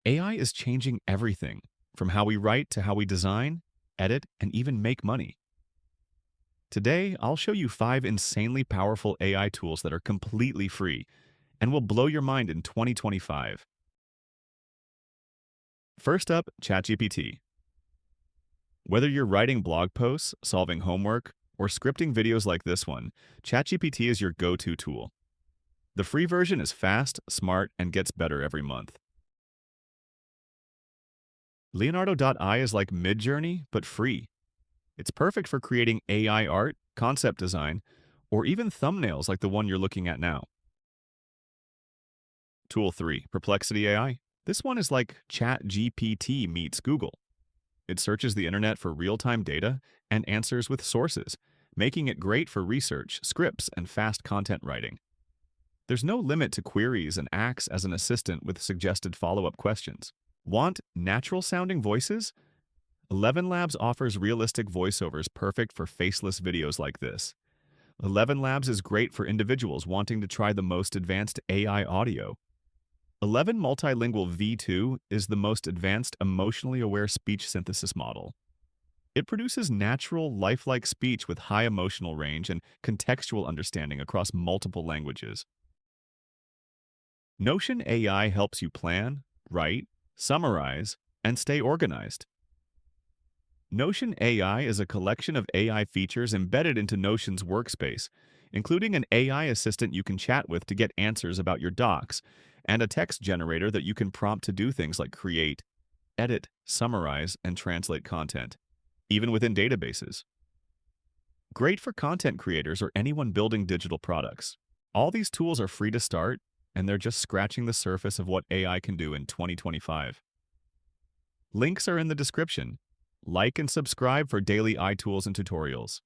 AI is changing everything, from how we write to how we design, edit, and even make money. Today, I'll show you 5 insanely powerful AI tools that are completely free and will blow your mind in 2025. First up, ChatGPT. Whether you're writing blog posts, solving homework, or scripting videos like this one, ChatGPT is your go-to tool. The free version is fast, smart, and gets better every month. Leonardo.ai is like Midjourney, but free. It's perfect for creating AI art, concept design, or even thumbnails like the one you're looking at now. Tool 3, Perplexity AI. This one is like ChatGPT meets Google. It searches the internet for real-time data and answers with sources, making it great for research, scripts, and fast content writing. There's no limit to queries and acts as an assistant with suggested follow-up questions. Want natural-sounding voices? 11 Labs offers realistic voiceovers perfect for faceless videos like this. 11 Labs is great for individuals wanting to try the most advanced AI audio. 11 Multilingual V2 is the most advanced emotionally aware speech synthesis model. It produces natural, lifelike speech with high emotional range and contextual understanding across multiple languages. Notion AI helps you plan, write, summarize, and stay organized. Notion AI is a collection of AI features embedded into Notion's workspace, including an AI assistant you can chat with to get answers about your docs, and a text generator that you can prompt to do things like create, edit, summarize, and translate content, even within databases. Great for content creators or anyone building digital products. All these tools are free to start, and they're just scratching the surface of what AI can do in 2025. Links are in the description. Like and subscribe for daily iTools and tutorials.